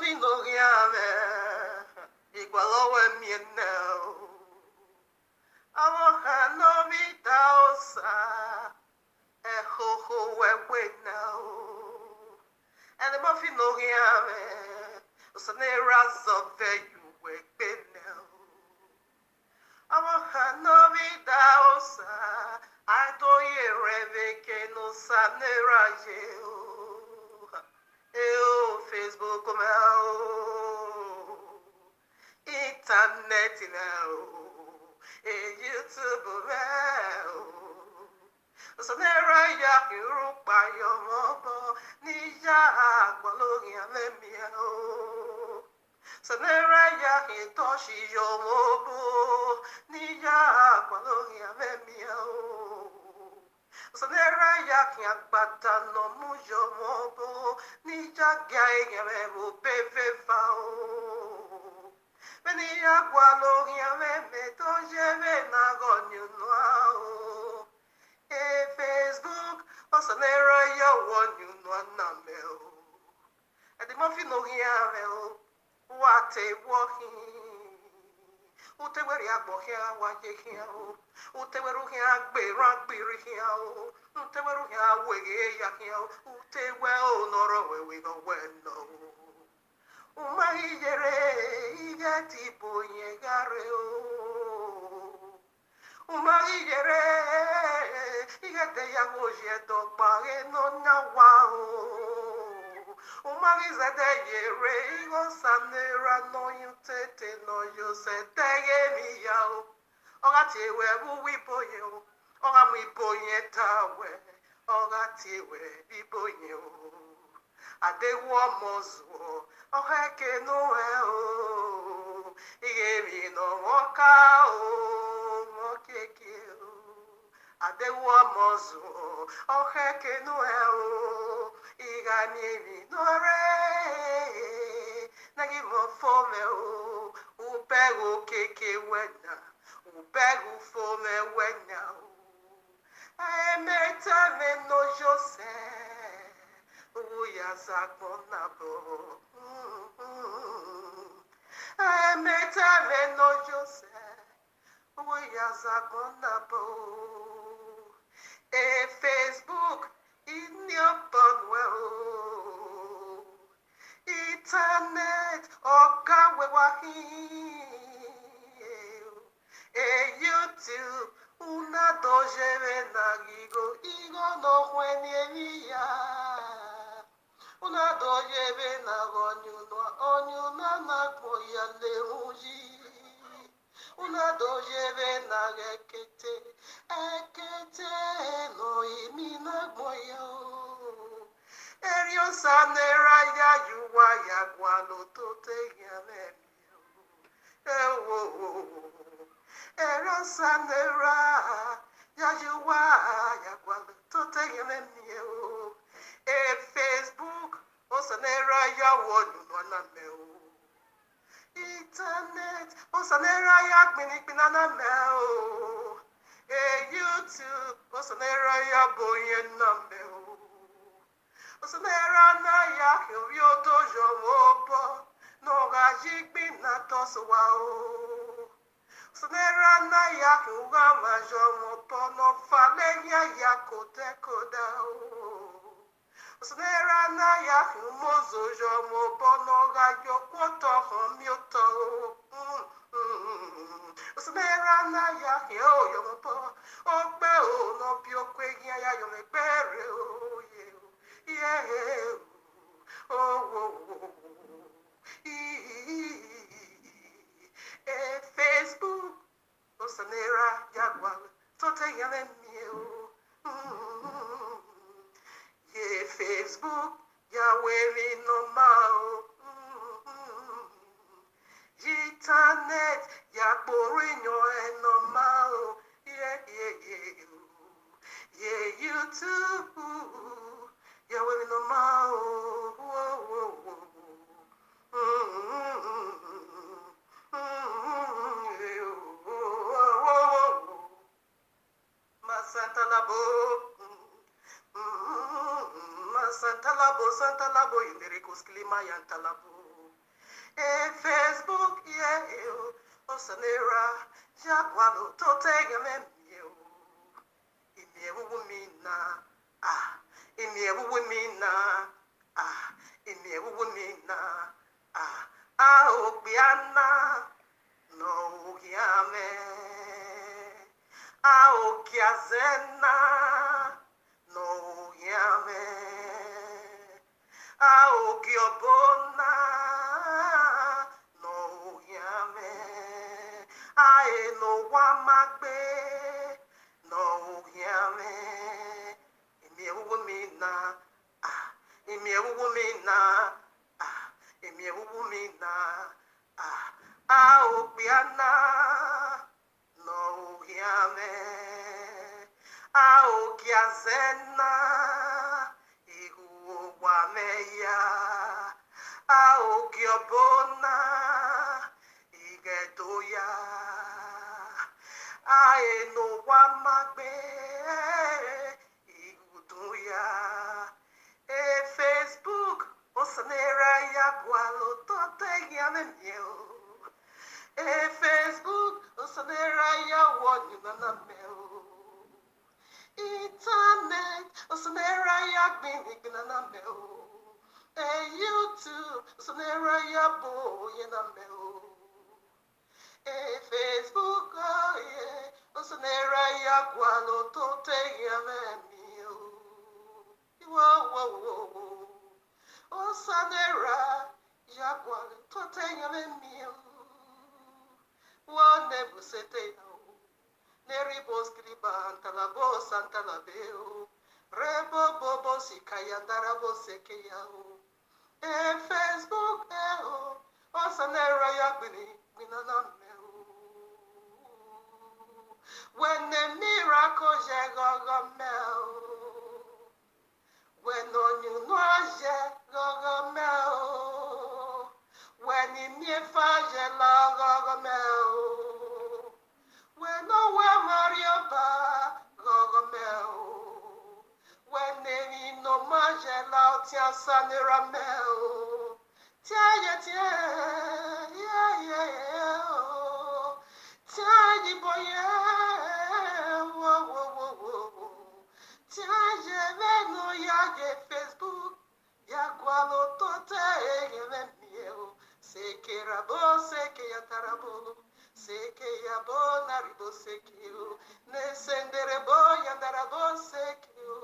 fino riame, igual a mi now. Our no Idahosa, ho we now. And the muffin no riame, so near us of you we now. Our no Idahosa, I don't hear que no sanera eu Facebook meu internet não YouTube meu so nera ya Europa yo mobo ni ya kwalogia memio so nera ya hitoshi yo mobo ni ya kwalogia memio so nera ya kiakbata no mujo mobo ni ja gai me bu peve fao meni ya kwalo ya me to jeve na gonyu no e Facebook o so nera ya wonyu no na me o e di mo fi no ya me o what a walking ute weri agbo hia wa ye hia o ute weru hia gbe ran gbiri hia o ute weru hia wege ya hia o ute we o noro we go we no uma yere ige tipo ye gare o uma yere ige te ya go je to pa no na wa o Umariza de yere igo sanera no yutete no yosete mi yao. Oga tiwe bu wipo yo. Oga mi boye tawe. Oga tiwe bi boye o. Ade wo mozo. Oga ke no e o. Ige mi no moka o. Mokeke o. Ade wo mozo. Oga ke no e o. Iga mi nore nagi mo fome o upego keke wena upego fome wena o meta me no jose uya zakona bo meta me no jose uya zakona bo Facebook in your well, internet, oka wewahi, YouTube, una doje venagigo, igo no huenievia, una doje venago onyuna nagoya leuji, una doje venagekete, ekete no imina moyo. Erio sanera ya yuwa ya kwalo tote ya memio. Erio sanera ya yuwa ya kwalo tote ya memio. Facebook o sanera ya wonu no na meo. Internet o sanera ya gbinipina na meo. YouTube o sanera ya boye na meo. Osanera na ya hyo dojo mopo no ga jigbi na toswa o Osanera na ya huga majo mopo no fale ya kote koda o Osanera na ya humozo jo mopo no ga yo kwoto homyoto Osanera na ya hyo yo mopo ogbe o no bi okwe ya yo me pere o yeah, Facebook, Osanera, Yagwal, Tote Yalemio. Yeah, Facebook, Yahweh no mao. Internet, Yaborino and no mao. Yeah. Yeah, YouTube. Yeah, we no Santa Labo, Santa Labo, Indericus Clima Yantalabo. Facebook, yeah, Osanera, Jagualo, Totega, Imiewumina, ah, Imiewumina, ah, Imiewumina, ah, Aopiana, no Yame, Aokiazena, no Yame, Aokiobona, no Yame, Ae no Wamagbe, no Yame, Imiewumina, ah, Imiewumina, ah, Imiewumina, ah, Aopiana, no Yame, Aokiazena, Iguameya, Aokiobona, Igedoya, Ae no Wamagbe, Iguduya, Facebook, Osanera Yagualo, Tote Yamemio. Facebook, Osanera Yawanimeo. Internet, Osanera Yagbinameo. YouTube, Osanera Yabo Yanameo. Facebook, oh yeah, Osanera Yagualo, Tote Yamemio. Whoa. Osanera Yagualo, Tote Yamemio. One never set Neribos Griban, Talabo, Santalabeo, Rebo Bobo Sikayandarabo Sekeyao, Facebook, Osanera Yaguni, Minanameo. When the miracle Jagogomel, when on you know Jagogomel, when in your fire Logomel. When no where Mario Ba Gogomel, when they no Majela Tia Saniramel, Tia, Tia, boy, Tia, no Yage Facebook, Yagualo Tote, Sekerabo, Sekeyatarabo. Seke yabo naribo sekio, nesenderebo yandarabo sekio.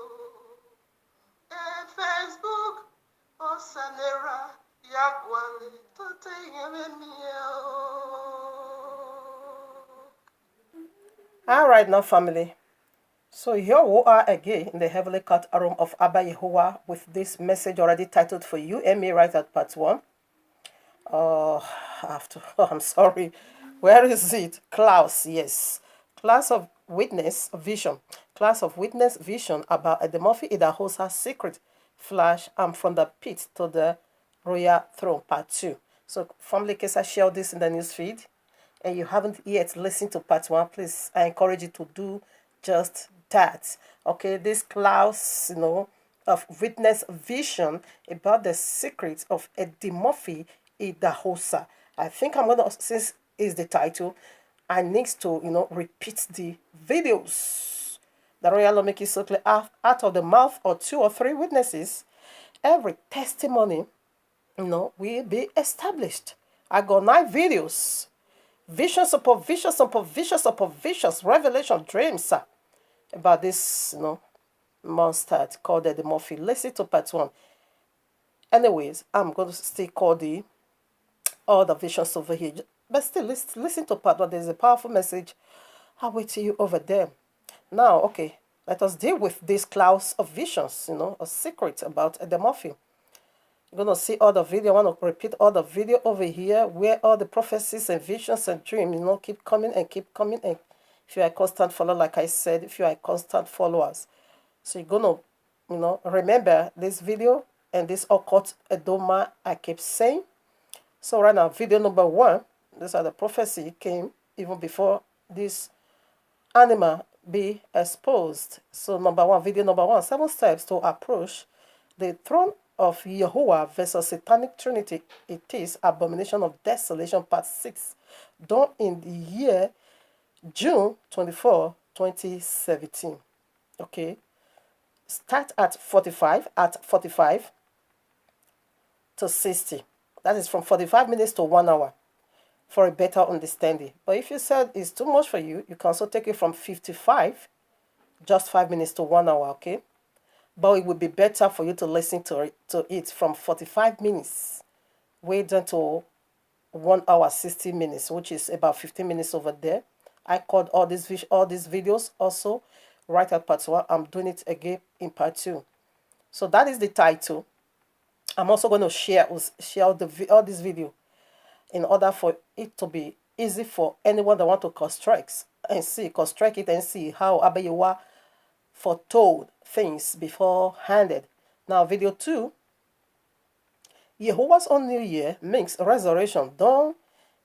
Facebook, Osanera, Yaguale, Tote Yememio. All right, now family. So here we are again in the heavily cut room of Abba Yahuwah with this message already titled for you and me right at part 1. I'm sorry. Where is it? Class, yes. Class of Witness Vision. Class of Witness Vision about Eddy Idahosa's secret flash from the pit to the royal throne, part 2. So, family, case I share this in the news feed and you haven't yet listened to part 1, please, I encourage you to do just that. Okay, this class, of Witness Vision about the secrets of Eddy Idahosa. I think I'm gonna, since is the title, I need to repeat the videos. The royal law make it so clear, out of the mouth of 2 or 3 witnesses, every testimony will be established. I got 9 videos, visions upon visions upon visions upon visions, revelation, dreams about this monster called Eddy. Listen to part 1. Anyways, I'm going to still call all the visions over here. But still, listen to part 1. There's a powerful message I wait to you over there. Now, okay, let us deal with this clouds of visions, a secret about Eddy. You're going to see all the video. I want to repeat all the video over here where all the prophecies and visions and dreams, keep coming and keep coming. And if you are a constant follower, like I said, if you are a constant followers, so you're going to, remember this video and this occult Edoma I keep saying. So right now, video number 1, these are the prophecy came even before this animal be exposed. So number 1, video number 1, 7 steps to approach the throne of Yahuwah versus Satanic Trinity. It is Abomination of Desolation, Part 6, done in the year June 24, 2017. Okay. Start at 45 to 60. That is from 45 minutes to 1 hour for a better understanding. But if you said it's too much for you, you can also take it from 55, just 5 minutes to 1 hour, okay? But it would be better for you to listen to it from 45 minutes way down to 1 hour 60 minutes, which is about 15 minutes over there. I called all these videos also right at part 1. I'm doing it again in part 2. So that is the title. I'm also going to share all this video in order for it to be easy for anyone that want to construct it and see how Abayewa foretold things beforehanded. Now, video 2, Yahuwah's own New Year makes resurrection done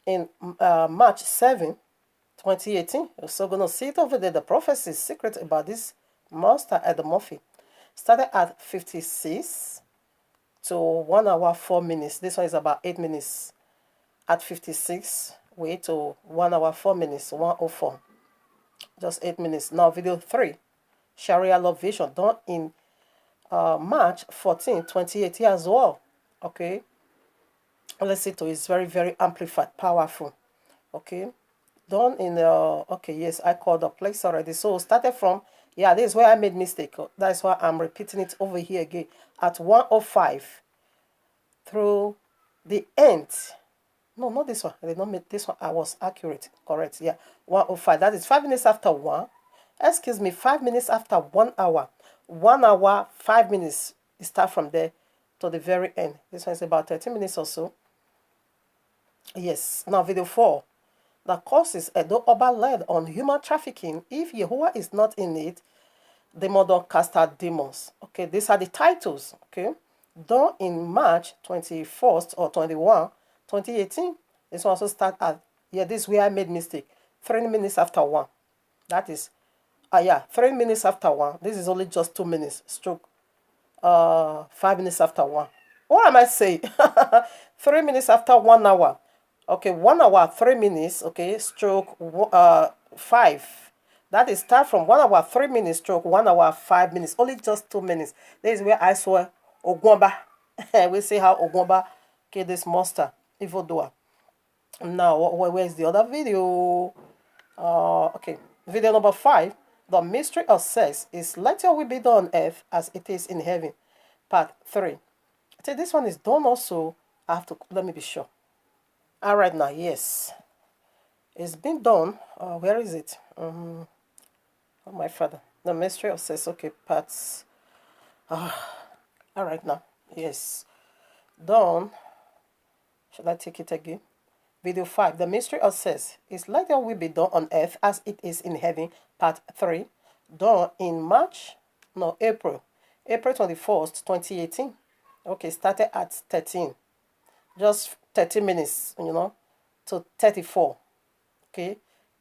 in March 7, 2018. You're also going to see it over there. The prophecy is secret about this master at the Murphy. Started at 56 to 1 hour 4 minutes. This one is about 8 minutes. At 56, way to 1 hour 4 minutes, 104. Just 8 minutes. Now, video 3, Sharia Law Vision, done in March 14, 2018 as well. Okay. Let's see to it. It's very, very amplified, powerful. Okay. Done in okay, yes, I called the place already. So started from, yeah, this is where I made mistake. That's why I'm repeating it over here again. At 105 through the end. No, not this one. I did not make this one. I was accurate. Correct. Yeah. 105. That is 5 minutes after 1. Excuse me. 5 minutes after 1 hour. 1 hour, 5 minutes. You start from there to the very end. This one is about 30 minutes or so. Yes. Now, video 4. The courses Edo Oba led on human trafficking. If Yahuwah is not in it, the mother cast out demons. Okay. These are the titles. Okay. Done in March 21st or 21. 2018. This one also start at, yeah, this is where I made mistake. 3 minutes after 1. That is, 3 minutes after 1. This is only just 2 minutes. Stroke 5 minutes after 1. What am I saying? 3 minutes after 1 hour. Okay, 1 hour, 3 minutes. Okay, stroke 5. That is start from 1 hour, 3 minutes, stroke 1 hour, 5 minutes. Only just 2 minutes. This is where I saw Ogwamba. We see how Ogwamba killed this monster. Evil doer. Now, where's the other video? Okay, video number 5. The mystery of sex is let your will be done on earth as it is in heaven. Part 3. So this one is done also. I have to, let me be sure. All right, now, yes. It's been done. Where is it? Oh, my father. The mystery of sex. Okay, parts. All right, now. Yes. Done. Should I take it again? Video 5. The mystery of sex is let your will be done on earth as it is in heaven. Part 3. Done in April 21st, 2018. Okay, started at 13. Just 30 minutes, to 34. Okay,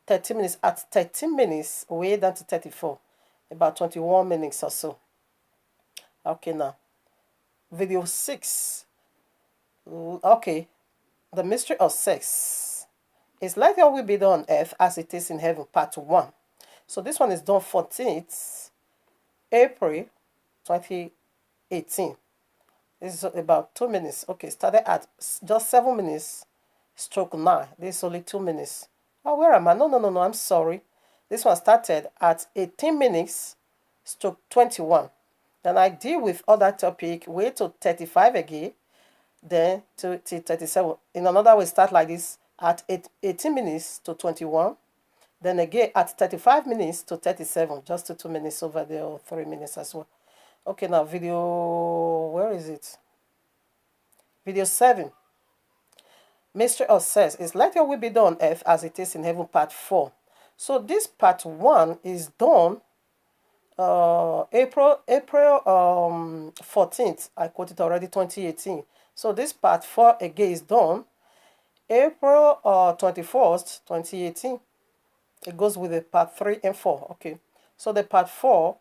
30 minutes. At 13 minutes, way down to 34. About 21 minutes or so. Okay, now. Video 6. Okay. The mystery of sex is like your will be done on earth as it is in heaven, part 1. So this one is done 14th April 2018. This is about 2 minutes. Okay, started at just 7 minutes, stroke 9. This is only 2 minutes. Oh, where am I? No, I'm sorry. This one started at 18 minutes, stroke 21. Then I deal with other topic, way to 35 again. Then to 37. In another way, start like this at 18 minutes to 21. Then again at 35 minutes to 37. Just to 2 minutes over there, or 3 minutes as well. Okay, now video, where is it? Video 7. Mystery of sex is let your will be done on earth as it is in heaven, part 4. So this part 1 is done April 14th. I quoted already, 2018. So this part 4 again is done April 21st, 2018. It goes with the part 3 and 4. Okay. So the part 4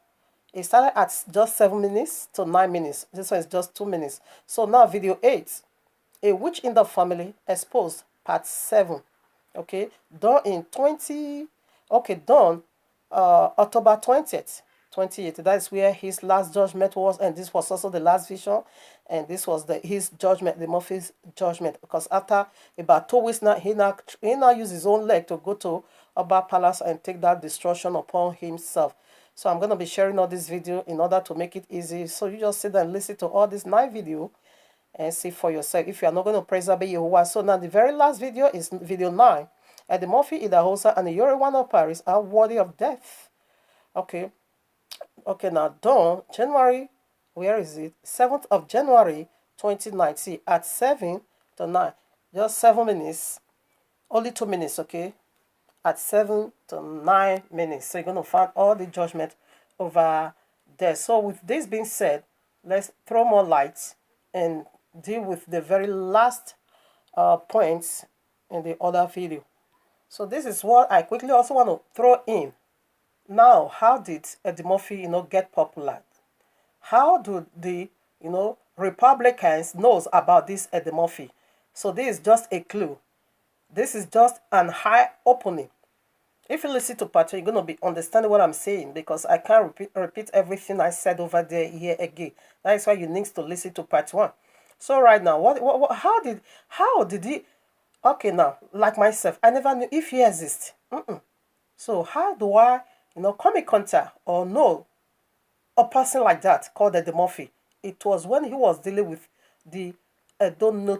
It started at just 7 minutes to 9 minutes. This one is just 2 minutes. So now video 8. A witch in the family exposed, part 7. Okay, done in 20. Okay, done October 20th. 28th. That's where his last judgment was, and this was also the last vision, and this was his judgment, the Murphy's judgment. Because after about 2 weeks now, he now used his own leg to go to Oba Palace and take that destruction upon himself. So I'm gonna be sharing all this video in order to make it easy. So you just sit there and listen to all this 9 video and see for yourself if you are not going to praise YAHUAH. So now the very last video is video 9. Eddy Murphy, Idahosa, and the Yoruba of Paris are worthy of death. Okay. Okay, now done January, where is it? 7th of January 2019 at 7 to 9. Just 7 minutes. Only 2 minutes, okay? At 7 to 9 minutes. So you're going to find all the judgment over there. So with this being said, let's throw more light and deal with the very last points in the other video. So this is what I quickly also want to throw in. Now, how did Eddy Murphy, get popular? How do the, Republicans knows about this Eddy Murphy? So this is just a clue. This is just an eye opening. If you listen to part 2, you're going to be understanding what I'm saying, because I can't repeat everything I said over there here again. That is why you need to listen to part 1. So right now, how did he? Okay, now, like myself, I never knew if he exists. So how do I, come in contact or know a person like that called Eddy Murphy? It was when he was dealing with the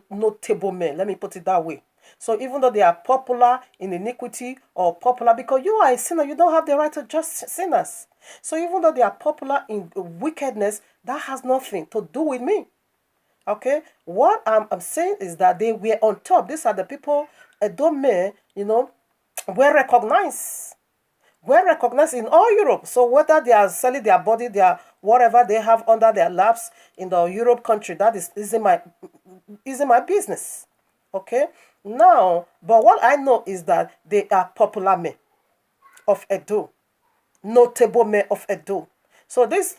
notable men. Let me put it that way. So even though they are popular in iniquity or popular, because you are a sinner, you don't have the right to judge sinners. So even though they are popular in wickedness, that has nothing to do with me. Okay, what I'm saying is that they were on top. These are the people, men, were recognized. Were recognized in all Europe. So whether they are selling their body, their whatever they have under their laps in the Europe country, that isn't my business. Okay, now, but what I know is that they are popular men of Edo, notable men of Edo. So these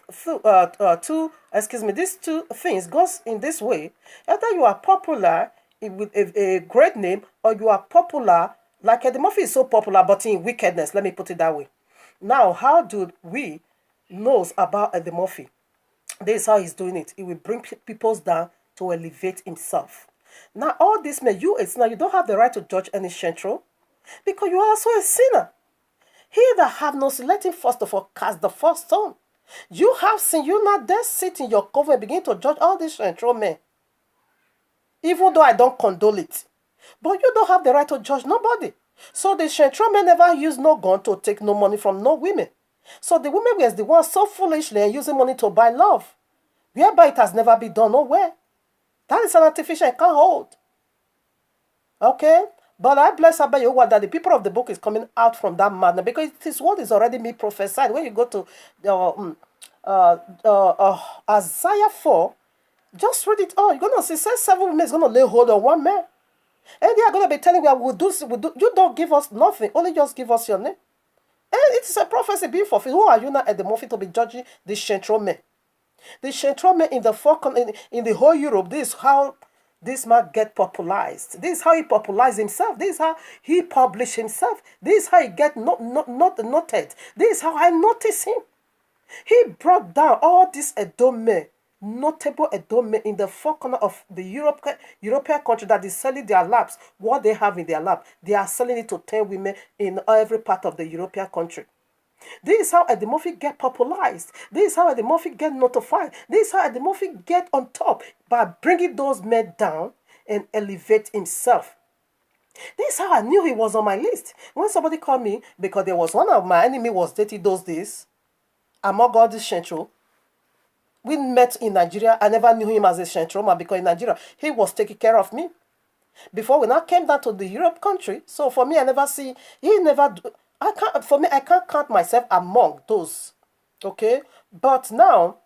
these two things goes in this way. Either you are popular with a great name, or you are popular, like Eddy Murphy is so popular, but in wickedness. Let me put it that way. Now, how do we knows about Eddy Murphy? This is how he's doing it. He will bring people down to elevate himself. Now, all this men, you don't have the right to judge any central, because you are also a sinner. He that have no sin, let him first of all cast the first stone. You have sinned. You not there sit in your cover and begin to judge all these central men. Even though I don't condole it. But you don't have the right to judge nobody. So the central men never use no gun to take no money from no women. So the women were the ones so foolishly and using money to buy love. Whereby it has never been done nowhere. That is an artificial I can't hold. Okay? But I bless YAHUAH that the people of the book is coming out from that madness, because it is what is already being prophesied. When you go to Isaiah 4, just read it all. You're going to see 7 women is going to lay hold on one man. And they are going to be telling you, we'll do. You don't give us nothing. Only just give us your name. And it is a prophecy being fulfilled. Who are you now at the moment to be judging the central men? The central men in the whole Europe, this is how this man get popularized. This is how he popularized himself. This is how he published himself. This is how he get noted. This is how I notice him. He brought down all these men, notable men in the four corners of the European country that is selling their laps. What they have in their lap, they are selling it to 10 women in every part of the European country. This is how Eddy Murphy get popularized. This is how Eddy Murphy get notified. This is how Eddy Murphy get on top, by bringing those men down and elevate himself. This is how I knew he was on my list. When somebody called me, because there was one of my enemy was dating those days, among all this central. We met in Nigeria. I never knew him as a central man, because in Nigeria, he was taking care of me. Before we now came down to the Europe country, so for me, I never see, he never... I can't count myself among those, okay? But now,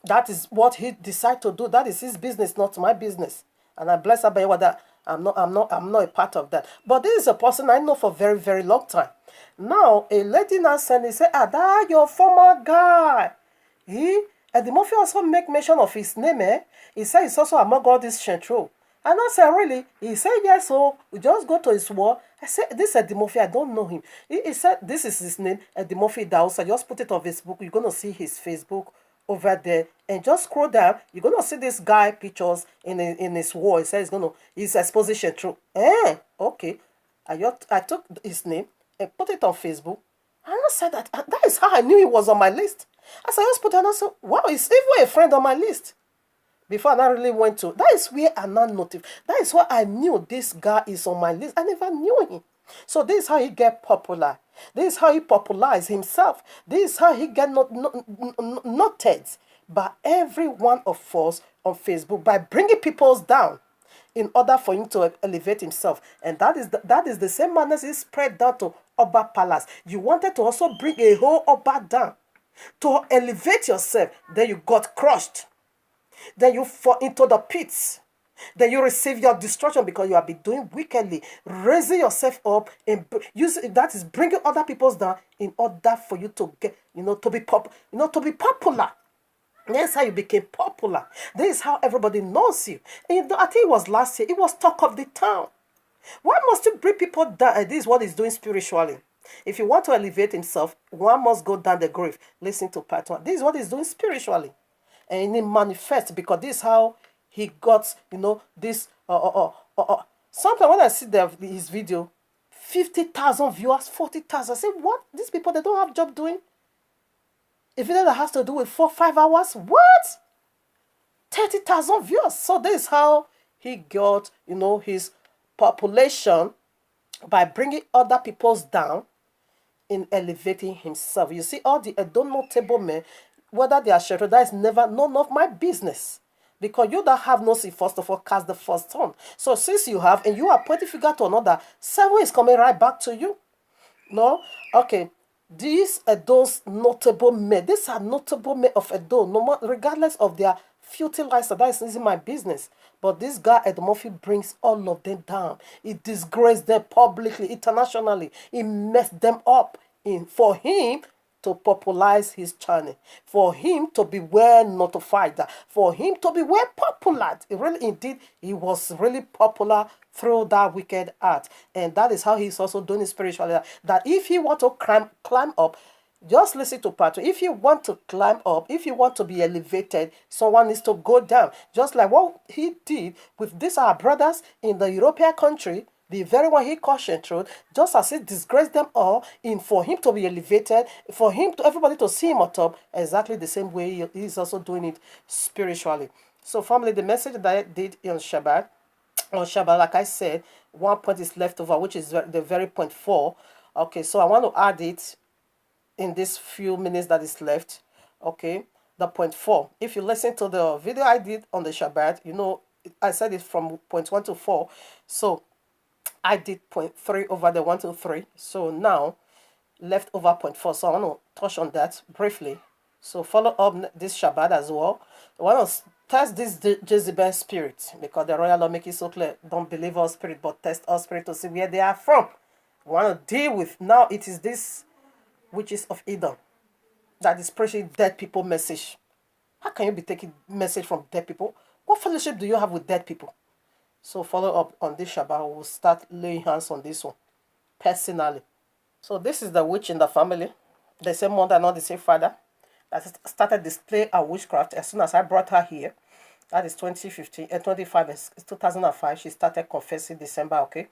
that is what he decided to do. That is his business, not my business. And I bless YAHUAH that I'm not a part of that. But this is a person I know for a very, very long time. Now, a lady now sent me, say, that your former guy. Eddie Murphy also make mention of his name, eh? He said he's also among all this Shentro. And I said, really? He said, yes, so we just go to his wall. I said, this Eddie Murphy, I don't know him. He said, this is his name, Eddie Murphy Idahosa. Just put it on Facebook. You're going to see his Facebook over there. And just scroll down. You're going to see this guy pictures in his wall. He said he's exposing Shentro. Okay. I took his name and put it on Facebook. And I said that is how I knew he was on my list. As I just put it on, I said, wow, he's even a friend on my list. Before I now really went to, that is where I now noticed. That is why I knew this guy is on my list. I never knew him. So this is how he get popular. This is how he popularized himself. This is how he get noted by every one of us on Facebook by bringing people down in order for him to elevate himself. And that is the same manner he spread down to Oba Palace. You wanted to also bring a whole Oba down to elevate yourself. Then you got crushed. Then you fall into the pits. Then you receive your destruction because you have been doing wickedly, raising yourself up and that is bringing other people down in order for you to get, to be popular. That's how you became popular. This is how everybody knows you. And I think it was last year. It was talk of the town. Why must you bring people down? And this is what he's doing spiritually. If you want to elevate himself, one must go down the grave. Listen to part one. This is what he's doing spiritually. And it manifests because this is how he got, this. Sometimes when I see his video, 50,000 viewers, 40,000. I say, what? These people, they don't have job doing? A video that has to do with 4-5 hours? What? 30,000 viewers. So this is how he got, his population by bringing other people's down in elevating himself. You see, all the notable men, whether they are sheltered, that is never none of my business. Because you don't have no seed, first of all, cast the first stone. So since you have, and you are pointing figure to another, 7 is coming right back to you. No? Okay. These are those notable men. These are notable men of Edo, regardless of their filthy lifestyle. That isn't my business. But this guy, Eddie Murphy, brings all of them down. He disgraced them publicly, internationally. He messed them up for him to popularize his channel, for him to be well notified, for him to be well popular. Really, indeed, he was really popular through that wicked art. And that is how he's also doing it spiritually. That if he want to climb up, just listen to part two. If you want to climb up, if you want to be elevated, someone needs to go down. Just like what he did with these our brothers in the European country, the very one he cautioned truth, just as he disgraced them all, for him to be elevated, for him to everybody to see him on top, exactly the same way he's also doing it spiritually. So, family, the message that I did on Shabbat, like I said, one point is left over, which is the very point 4. Okay, so I want to add it in this few minutes that is left. Okay, the point 4. If you listen to the video I did on the Shabbat, I said it from point 1 to 4. So I did point 3 over the 1 to 3. So now left over point 4. So I want to touch on that briefly. So follow up this Shabbat as well. I want to test this Jezebel spirit, because the royal law make it so clear. Don't believe our spirit, but test our spirit to see where they are from. We want to deal with, now it is this witches of Edom that is preaching dead people message. How can you be taking message from dead people? What fellowship do you have with dead people? So follow up on this Shabbat. We'll start laying hands on this one personally. So this is the witch in the family. The same mother, not the same father, that started display of witchcraft as soon as I brought her here. That is 2005. She started confessing December, okay?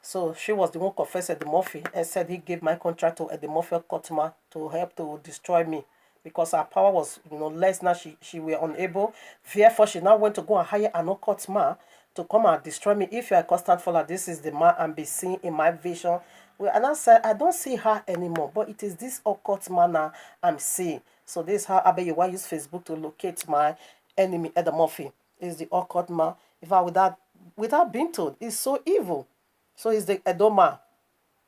So she was the one confessed Eddie Murphy and said he gave my contract to Eddie Murphy Kotma to help to destroy me, because her power was, less now. She were unable. Therefore, she now went to go and hire an Kotma to come and destroy me. If you are a constant follower, this is the man I'm be seeing in my vision. Well, and I said, I don't see her anymore, but it is this occult manner I'm seeing. So this is how Abeyewa use Facebook to locate my enemy, Eddie Murphy. Is the occult man. In fact, without being told, it's so evil. So it's the Edoma,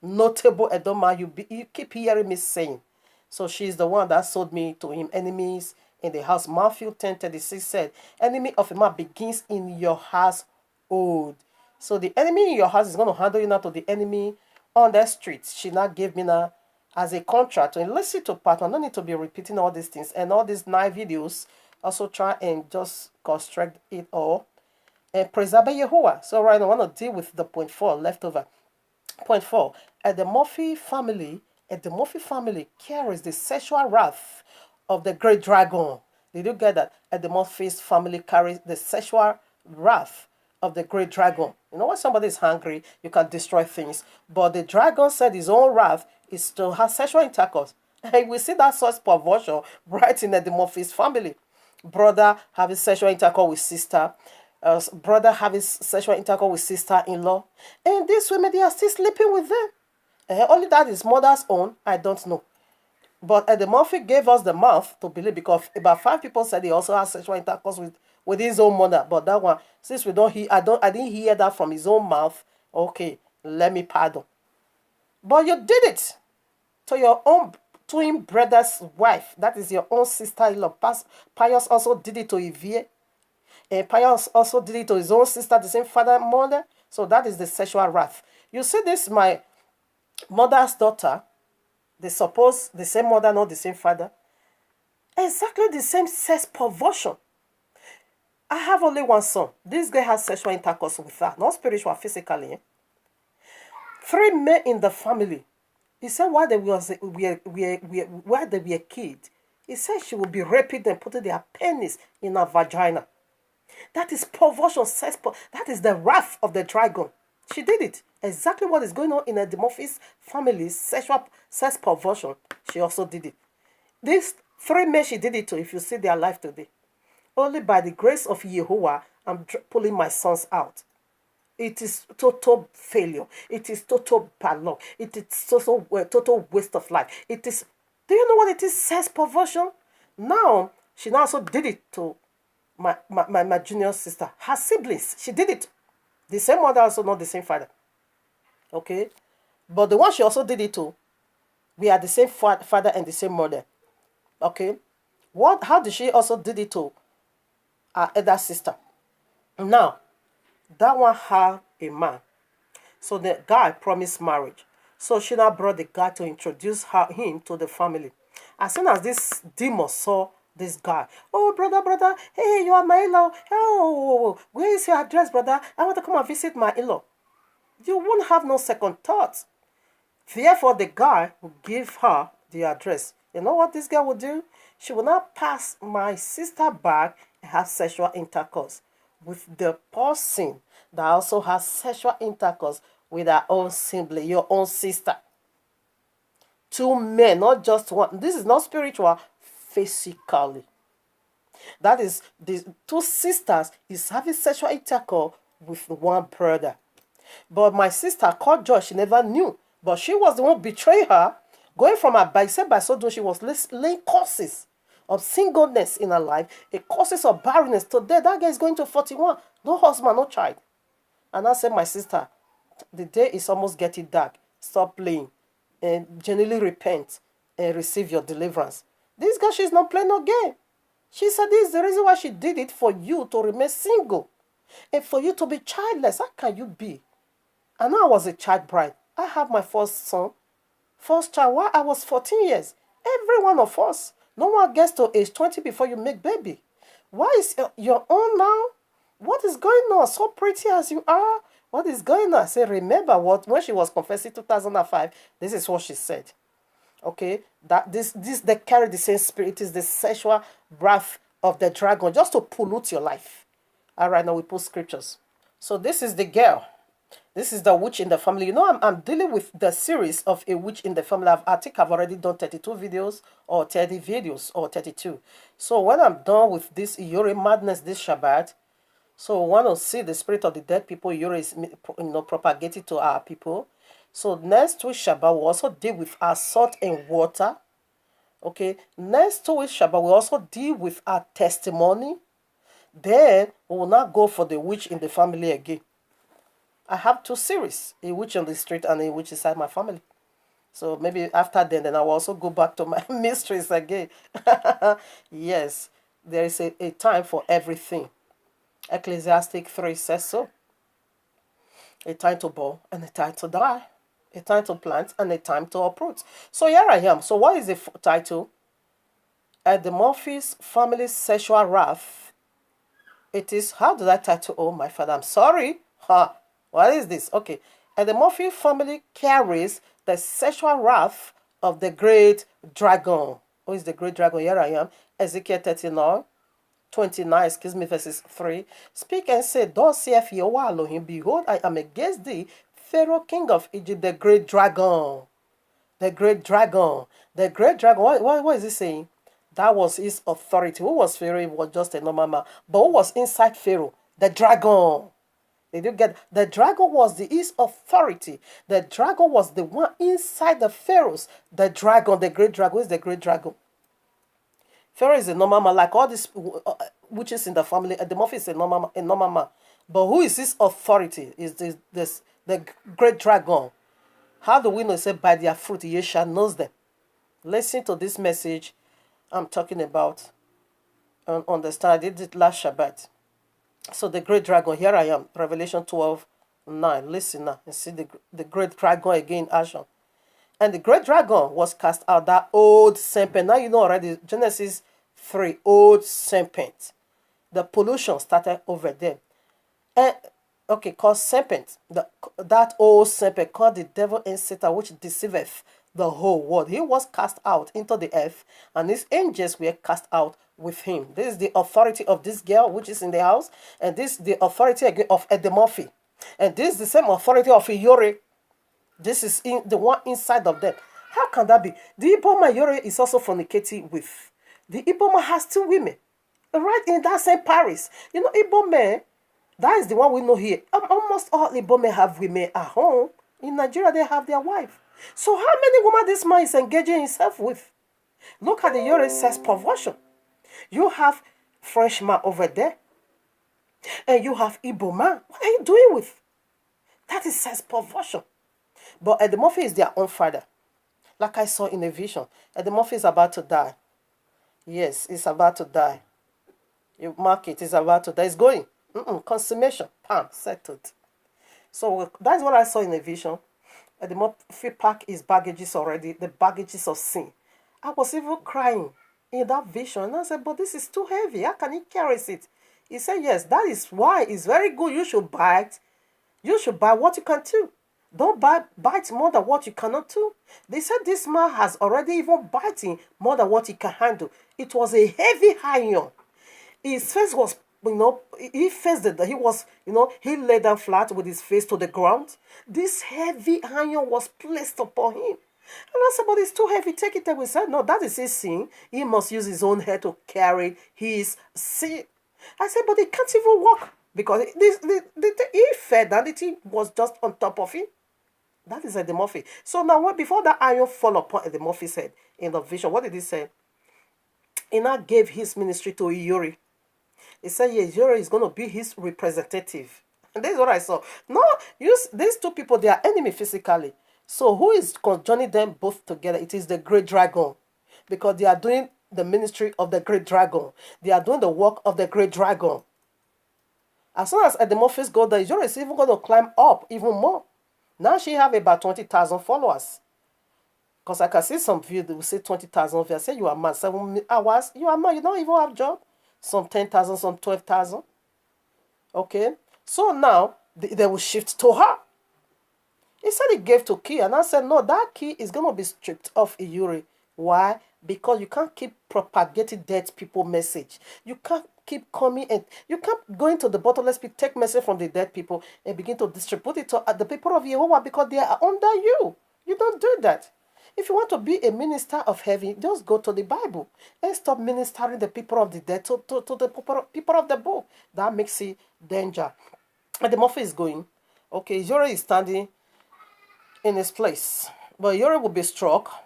notable Edoma. You keep hearing me saying. So she's the one that sold me to him. Enemies in the house. Matthew 10:36 said, enemy of a man begins in your household. So the enemy in your house is going to handle you now to the enemy on the streets. She now gave me now as a contract, and listen to partner. No need to be repeating all these things and all these 9 videos. Also try and just construct it all and preserve Yahuwah. So right now I want to deal with the point 4 leftover. Point 4. At the Murphy family carries the sexual wrath of the great dragon. Did you get that? At the Murphy's family carries the sexual wrath of the great dragon. You know, when somebody is hungry, you can destroy things. But the dragon said his own wrath is to have sexual intercourse. And we see that such perversion right in the Murphy's family. Brother having sexual intercourse with sister. Brother having sexual intercourse with sister-in-law. And these women, they are still sleeping with them. Only that is mother's own, I don't know. But the Murphy gave us the mouth to believe, because about 5 people said he also has sexual intercourse with his own mother. But that one, since we don't hear, I didn't hear that from his own mouth. Okay, let me pardon. But you did it to your own twin brother's wife. That is your own sister-in-law. Pius also did it to Evie. And Pius also did it to his own sister, the same father and mother. So that is the sexual wrath. You see this, my mother's daughter, they suppose the same mother, not the same father. Exactly the same sex perversion. I have only one son. This guy has sexual intercourse with her, not spiritual, physically. 3 men in the family. He said while they were kids, he said she would be raping and putting their penis in her vagina. That is perversion, that is the wrath of the dragon. She did it. Exactly what is going on in the Murphy's family, sexual sex perversion. She also did it. These 3 men she did it to, if you see their life today. Only by the grace of Yahuwah, I'm pulling my sons out. It is total failure. It is total bad luck. It is total waste of life. It is, do you know what it is? Sex perversion. Now, she now also did it to my junior sister. Her siblings, she did it. The same mother, also not the same father. Okay? But the one she also did it to, we are the same father and the same mother. Okay? How did she also did it to our elder sister? Now, that one had a man. So the guy promised marriage. So she now brought the guy to introduce him to the family. As soon as this demon saw this guy, oh, brother, hey, you are my in-law. Oh, where is your address, brother? I want to come and visit my in-law. You won't have no second thoughts. Therefore, the guy will give her the address. You know what this guy will do? She will now pass my sister back and have sexual intercourse with the person that also has sexual intercourse with her own sibling, your own sister. 2 men, not just one. This is not spiritual, physically. That is, the 2 sisters is having sexual intercourse with one brother. But my sister called Joy, she never knew. But she was the one betraying her. Going from her by so doing, she was laying curses of singleness in her life, a causes of barrenness. Today, that guy is going to 41. No husband, no child. And I said, my sister, the day is almost getting dark. Stop playing and genuinely repent and receive your deliverance. This girl, she's not playing no game. She said this is the reason why she did it, for you to remain single and for you to be childless. How can you be? I know I was a child bride. I have my first son, first child, while I was 14 years. Every one of us. No one gets to age 20 before you make baby. Why is your own now? What is going on? So pretty as you are. What is going on? I say, remember what when she was confessing 2005, this is what she said. Okay? That they carry the same spirit. It is the sexual wrath of the dragon, just to pollute your life. All right, now we put scriptures. So this is the girl. This is the witch in the family. You know, I'm dealing with the series of a witch in the family. I think I've already done 32 videos or 30 videos or 32. So when I'm done with this Yuri madness this Shabbat, so we want to see the spirit of the dead people Yuri is, propagated to our people. So next week Shabbat, we'll also deal with our salt and water. Okay. Next week Shabbat, we'll also deal with our testimony. Then we will not go for the witch in the family again. I have 2 series, a witch on the street and a witch inside my family. So maybe after then I will also go back to my mysteries again. Yes, there is a time for everything. Ecclesiastic 3 says so. A time to born and a time to die. A time to plant and a time to uproot. So here I am. So what is the title? Eddy Family Sexual Wrath. It is, how did I title? Oh, my father, I'm sorry. What is this? Okay. Eddy family carries the sexual wrath of the great dragon. Who is the great dragon? Here I am. Ezekiel 29, verses 3. Speak and say, thus saith Yahweh Elohim, behold, I am against thee, Pharaoh, king of Egypt, the great dragon. The great dragon. The great dragon. What is he saying? That was his authority. Who was Pharaoh? He was just a normal man. But who was inside Pharaoh? The dragon. Did you get? The dragon was his authority. The dragon was the one inside the Pharaohs. The dragon, the great dragon. Who is the great dragon? Pharaoh is a normal man, like all these witches in the family. The Murphy is a normal man. But who is his authority? Is the great dragon? How do we know? It said, by their fruit ye shall know them. Listen to this message I'm talking about. And understand, I did it last Shabbat. So the great dragon, here I am, Revelation 12:9. Listen now and see the great dragon again in action. And the great dragon was cast out, that old serpent. Now you know already, Genesis 3, old serpent. The pollution started over there. And okay, called serpent. That old serpent called the devil and Satan, which deceiveth the whole world. He was cast out into the earth, and his angels were cast out with him. This is the authority of this girl, which is in the house, and this is the authority again of Eddy. And this is the same authority of Iyore. This is the one inside of them. How can that be? The Iboma Iyore is also fornicating with. The Iboma has 2 women, right in that same Paris. You know, Iboma, that is the one we know here. Almost all Iboma have women at home. In Nigeria, they have their wife. So how many women this man is engaging himself with? Look at the Iyore sex perversion. You have Frenchman over there, and you have Igbo man. What are you doing with? That is sex perversion. But Eddy is their own father. Like I saw in a vision, Eddy is about to die. Yes, it's about to die. You mark it, it's about to die. It's going. Consummation. Pam, settled. So that's what I saw in a vision. Eddy packed his baggages already, the baggages of sin. I was even crying in that vision. And I said, but this is too heavy. How can he carry it? He said, yes, that is why it's very good. You should buy it. You should buy what you can do. Don't bite more than what you cannot do. They said this man has already even biting more than what he can handle. It was a heavy iron. His face was, he faced it. He was, he lay down flat with his face to the ground. This heavy iron was placed upon him. And I said, but it's too heavy. Take it away. He said, no, that is his sin. He must use his own head to carry his sin. I said, but he can't even walk because he fed and the thing was just on top of him. That is Eddy. So now, before that iron fell upon Eddy's head in the vision, what did he say? He now gave his ministry to Iyore. He said, yes, Iyore is going to be his representative. And this is what I saw. No, these 2 people, they are enemy physically. So who is joining them both together? It is the great dragon. Because they are doing the ministry of the great dragon. They are doing the work of the great dragon. As soon as Eddy go there, Iyore is even going to climb up even more. Now she have about 20,000 followers. Because I can see some views, they will say 20,000 views. I say, you are mad, 7 hours. You are mad, you don't even have a job. Some 10,000, some 12,000. Okay. So now, they will shift to her. He said he gave to key. And I said, no, that key is going to be stripped off Iyore. Why? Because you can't keep propagating dead people message. You can't keep coming and you can't go into the bottomless pit, take message from the dead people and begin to distribute it to the people of Yehovah because they are under you. You don't do that. If you want to be a minister of heaven, just go to the Bible and stop ministering the people of the dead to the people of the book. That makes it danger. And the Murphy is going. Okay, Iyore is standing in his place. But Iyore will be struck.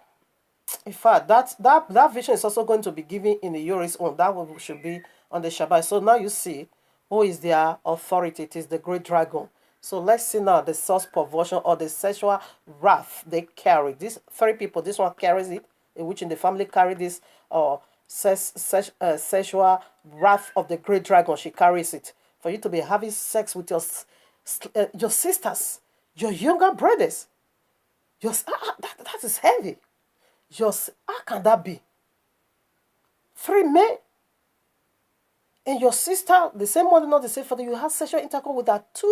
In fact, that vision is also going to be given in the Iyore's own. That should be on the Shabbat. So now you see who is their authority. It is the great dragon. So let's see now the source perversion or the sexual wrath they carry. These 3 people, this one carries it, which in the family carry this sexual wrath of the great dragon. She carries it. For you to be having sex with your sisters, your younger brothers. Just that is heavy. Just how can that be? 3 men and your sister, the same mother, not the same father, you have sexual intercourse with that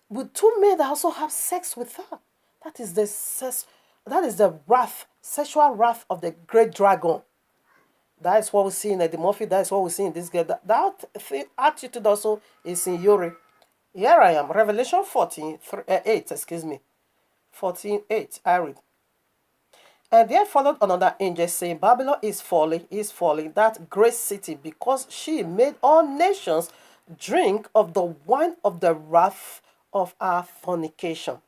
with 2 men that also have sex with her. That is the wrath, sexual wrath of the great dragon. That is what we see in Eddie Murphy. That is what we see in this girl. That attitude also is in Yuri. Here I am, Revelation 8, excuse me. 14:8, I read. And there followed another angel saying, Babylon is falling, that great city, because she made all nations drink of the wine of the wrath of our fornication.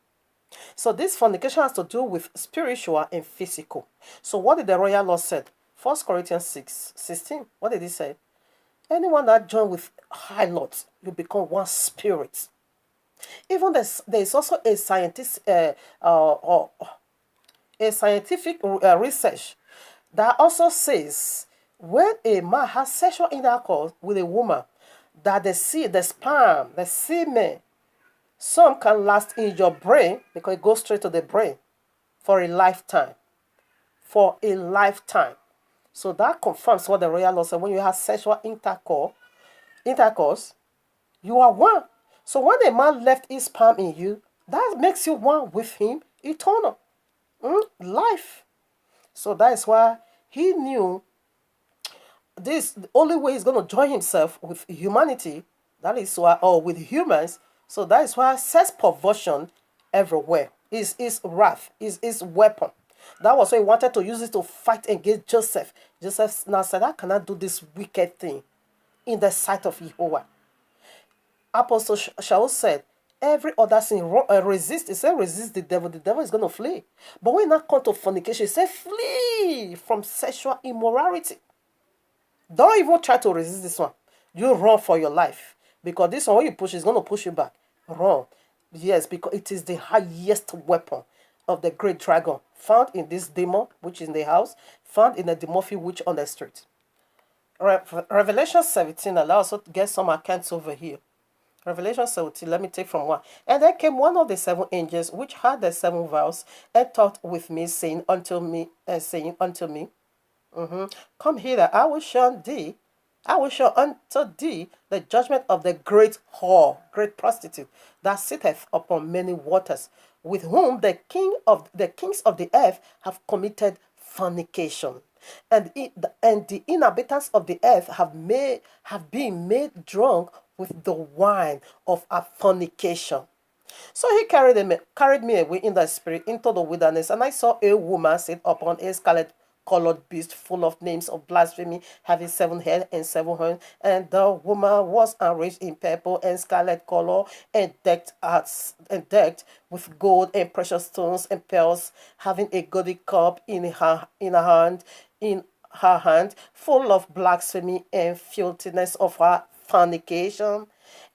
So this fornication has to do with spiritual and physical. So what did the royal law say? 1 Corinthians 6:16. What did he say? Anyone that join with harlots, you become one spirit. Even there is also a scientific research that also says when a man has sexual intercourse with a woman, that the sperm, the semen, some can last in your brain because it goes straight to the brain for a lifetime. For a lifetime. So that confirms what the royal law said. When you have sexual intercourse, you are one. So when a man left his sperm in you, that makes you one with him eternal. Life. So that is why he knew this. The only way he's going to join himself with humanity, that is why, or with humans. So that is why sex perversion everywhere is his wrath, is his weapon. That was why he wanted to use it to fight against Joseph. Joseph now said, I cannot do this wicked thing in the sight of Jehovah. Apostle Shaul said, every other sin resist. He said, resist the devil is going to flee. But when it comes to fornication, he said, flee from sexual immorality. Don't even try to resist this one. You run for your life. Because this one, when you push, it's going to push you back. Run. Yes, because it is the highest weapon of the great dragon found in this demon, which is in the house, found in the demorphic witch on the street. Revelation 17, I'll also get some accounts over here. Revelation 17, let me take from 1. And there came one of the 7 angels, which had the 7 vials, and talked with me, saying unto me, come hither, I will show unto thee the judgment of the great whore, great prostitute, that sitteth upon many waters, with whom the kings of the earth have committed fornication. And the inhabitants of the earth have been made drunk with the wine of our fornication. So he carried me away in the spirit into the wilderness, and I saw a woman sit upon a scarlet colored beast full of names of blasphemy, having 7 heads and 7 horns. And the woman was enriched in purple and scarlet color, and decked with gold and precious stones and pearls, having a golden cup in her hand, full of blasphemy and filthiness of her fornication.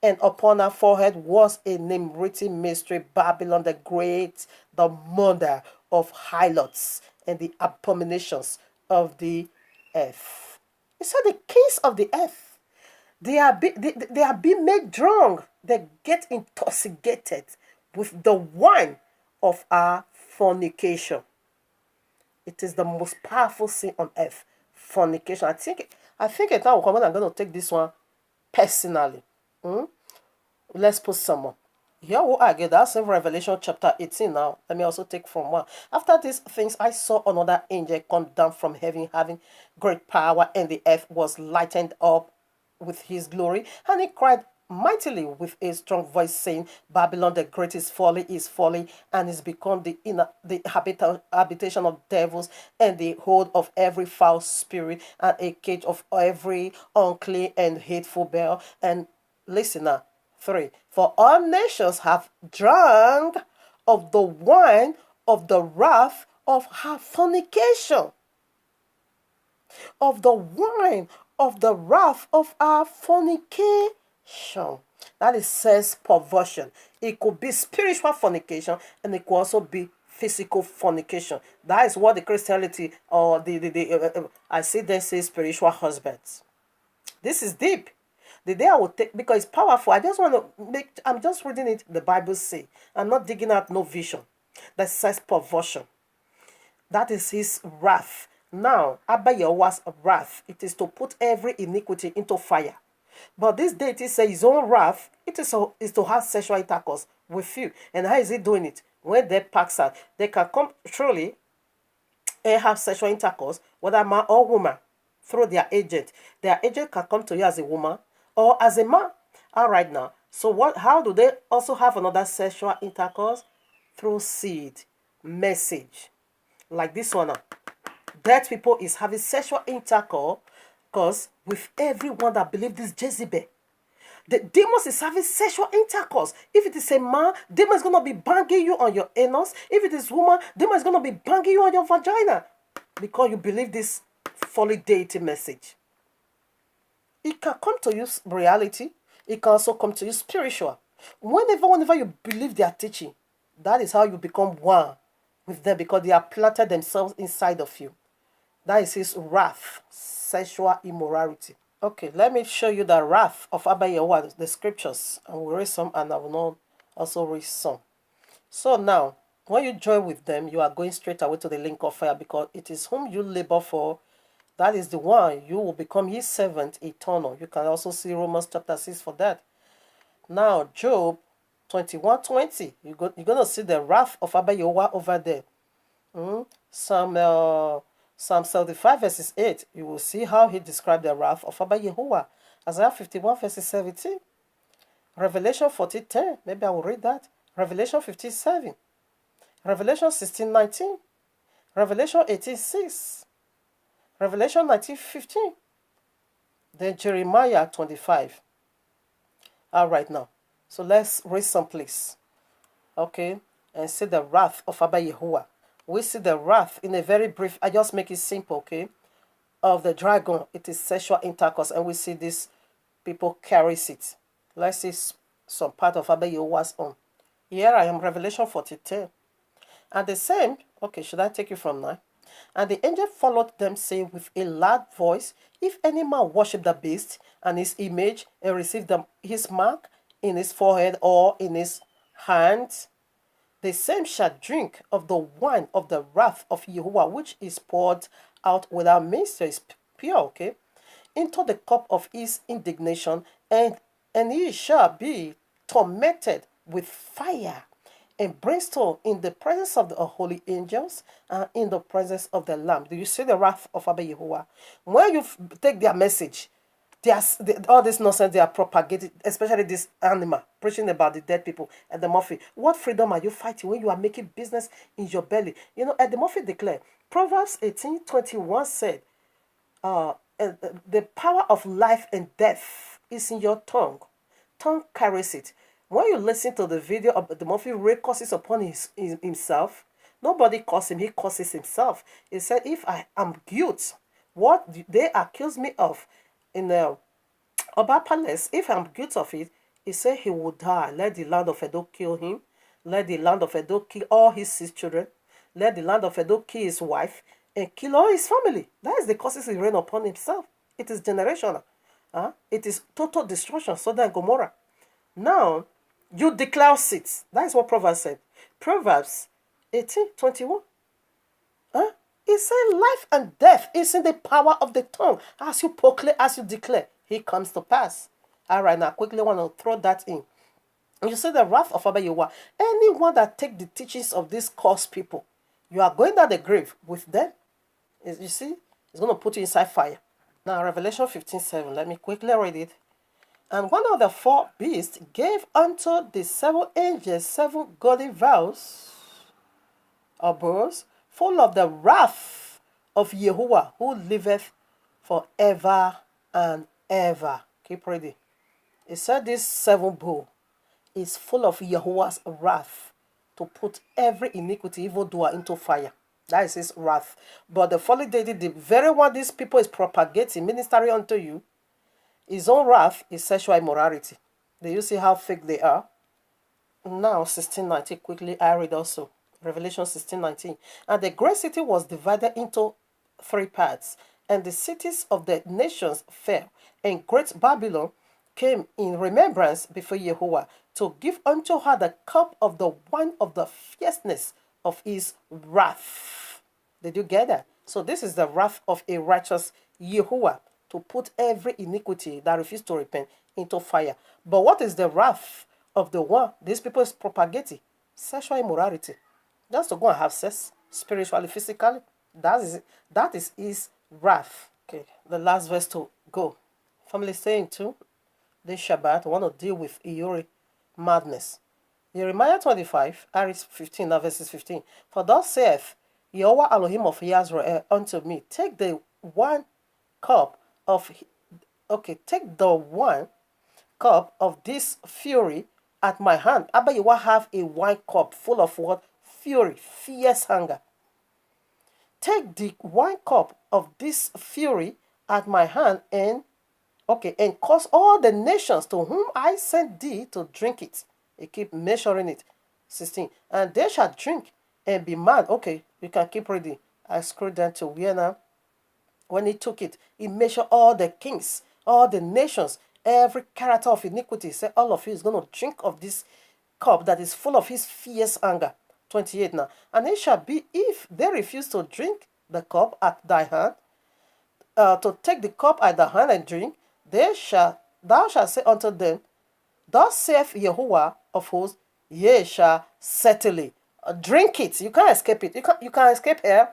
And upon her forehead was a name written, Mystery Babylon the Great, the mother of harlots and the abominations of the earth. He said the kings of the earth, they are being made drunk. They get intoxicated with the wine of our fornication. It is the most powerful sin on earth, fornication. I think a time will come when I'm going to take this one personally. Let's put some more. Here we are again. That's in Revelation chapter 18 now. Let me also take from 1. After these things, I saw another angel come down from heaven, having great power, and the earth was lightened up with his glory. And he cried mightily with a strong voice, saying, Babylon the Great is falling, and is become the habitation of devils, and the hold of every foul spirit, and a cage of every unclean and hateful bear. And listener 3, for all nations have drunk of the wine of the wrath of her fornication. Of the wine of the wrath of our fornication. That is sex perversion. It could be spiritual fornication, and it could also be physical fornication. That is what the Christianity or I see them say spiritual husbands. This is deep. The day I will take, because it's powerful. I just want to I'm just reading it. The Bible say. I'm not digging out no vision. The sex perversion. That is his wrath. Now, Abba Yahuwah's wrath, it is to put every iniquity into fire. But this deity says his own wrath, is to have sexual intercourse with you. And how is he doing it? When they packs out, they can come truly and have sexual intercourse, whether man or woman, through their agent. Their agent can come to you as a woman or as a man. All right now. So how do they also have another sexual intercourse? Through seed, message. Like this one now. Dead people is having sexual intercourse with everyone that believes this Jezebel. The demons is having sexual intercourse. If it is a man, demon is going to be banging you on your anus. If it is woman, demon is going to be banging you on your vagina. Because you believe this folly deity message. It can come to you reality. It can also come to you spiritual. Whenever you believe their teaching, that is how you become one with them, because they have planted themselves inside of you. That is his wrath, sexual immorality. Okay, let me show you the wrath of Abba Yahuwah, the scriptures. I will read some and I will not also read some. So now, when you join with them, you are going straight away to the link of fire, because it is whom you labor for. That is the one. You will become his servant eternal. You can also see Romans chapter 6 for that. Now, Job 21:20. You're going to see the wrath of Abba Yahuwah over there. Psalm 75 verses 8. You will see how he described the wrath of Abba Yahuwah. Isaiah 51 verses 17. Revelation 14:10. Maybe I will read that. Revelation 15:7. Revelation 16:19. Revelation 18:6. Revelation 19:15. Then Jeremiah 25. All right now. So let's read some place. Okay. And see the wrath of Abba Yahuwah. We see the wrath in a very brief. I just make it simple, okay? Of the dragon. It is sexual intercourse. And we see these people carries it. Let's see some part of Abba Yahuwah's own. Here I am, Revelation 40:10. And the same, okay, should I take you from now? And the angel followed them, saying with a loud voice, if any man worship the beast and his image and receive his mark in his forehead or in his hand, the same shall drink of the wine of the wrath of Yahuwah, which is poured out without mixture, is pure, okay, into the cup of his indignation, and he shall be tormented with fire and brimstone in the presence of the holy angels and in the presence of the Lamb. Do you see the wrath of Abba Yahuwah? When you take their message, all this nonsense they are propagating, especially this animal, preaching about the dead people, and the Murphy. What freedom are you fighting when you are making business in your belly? You know, Eddy Murphy declared, Proverbs 18:21 said, the power of life and death is in your tongue. Tongue carries it. When you listen to the video of the Murphy, Ray curses upon himself. Nobody curses him, he curses himself. He said, if I am guilty, what they accuse me of in the Oba Palace, if I'm guilty of it, he said he will die. Let the land of Edo kill him. Let the land of Edo kill all his 6 children. Let the land of Edo kill his wife and kill all his family. That is the curses he rained upon himself. It is generational. It is total destruction. Sodom and Gomorrah. Now, you declare it. That is what Proverbs said. Proverbs 18:21. It said life and death is in the power of the tongue. As you proclaim, as you declare, it comes to pass. All right, now quickly want to throw that in. And you see the wrath of Abba Yahuwah. Anyone that take the teachings of these cursed people, you are going down the grave with them. You see, it's going to put you inside fire. Now, Revelation 15:7. Let me quickly read it. And one of the 4 beasts gave unto the 7 angels 7 golden vials or bowls, full of the wrath of Yahuwah, who liveth forever and ever. Keep reading. It said this 7 bowl is full of Yahuwah's wrath to put every iniquity, evildoer into fire. That is his wrath. But the folly deity, the very one these people is propagating, ministering unto you, his own wrath is sexual immorality. Do you see how fake they are? Now, 16:19, quickly, I read also. Revelation 16:19. And the great city was divided into 3 parts, and the cities of the nations fell, and great Babylon came in remembrance before Yahuwah, to give unto her the cup of the wine of the fierceness of his wrath. Did you get that? So this is the wrath of a righteous Yahuwah, to put every iniquity that refuses to repent into fire. But what is the wrath of the one these people is propagating? Sexual immorality. Just to go and have sex, spiritually, physically. That is his wrath. Okay, the last verse to go. Family saying too, this Shabbat, I want to deal with Iori madness. Jeremiah 25, Aris 15, now verses 15. For thus saith Yahweh Elohim of Israel unto me, take the one cup of this fury at my hand. Abba, you will have a wine cup full of what? Fury, fierce hunger. Take the wine cup of this fury at my hand and cause all the nations to whom I sent thee to drink it. You keep measuring it. 16. And they shall drink and be mad. Okay, you can keep reading. I scrolled down to where now? When he took it, he measured all the kings, all the nations, every character of iniquity. He said, all of you is going to drink of this cup that is full of his fierce anger. 28 now. And it shall be, if they refuse to drink the cup at thy hand, to take the cup at thy hand and drink, thou shalt say unto them, thus saith Yahuwah of hosts, ye shall certainly drink it. You can't escape it. You can't escape here.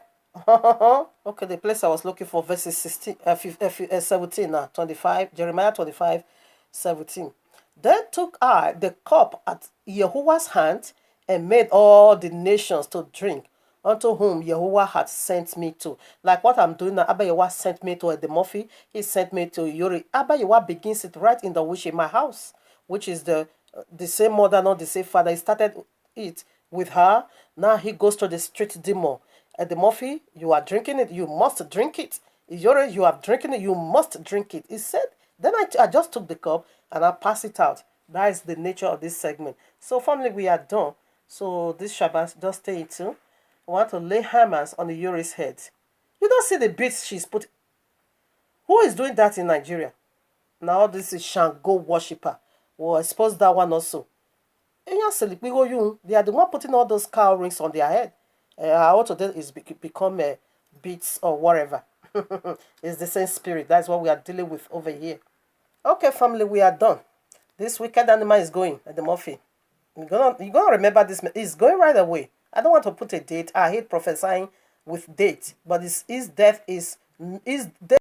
Okay, the place I was looking for, verses 17 now, 25, Jeremiah 25, 17. Then took I the cup at Yahuwah's hand, and made all the nations to drink, unto whom Yahuwah had sent me to. Like what I'm doing now, Abba Yahuwah sent me to Eddy, he sent me to Yuri. Abba Yahuwah begins it right in the wish in my house, which is the same mother, not the same father. He started it with her. Now he goes to the street demo. Eddy, you are drinking it, you must drink it. Yuri, you are drinking it, you must drink it. He said, then I just took the cup and I passed it out. That is the nature of this segment. So family, we are done. So this Shabbat, just stay in tune. I want to lay hammers on the Yuri's head. You don't see the beats she's put. Who is doing that in Nigeria? Now this is Shango worshipper. Well, I suppose that one also. They are the one putting all those cow rings on their head. What to do is become beats or whatever. It's the same spirit. That's what we are dealing with over here. Okay, family, we are done. This wicked animal is going at the Murphy. You're gonna remember this. It's going right away. I don't want to put a date. I hate prophesying with date, but his death is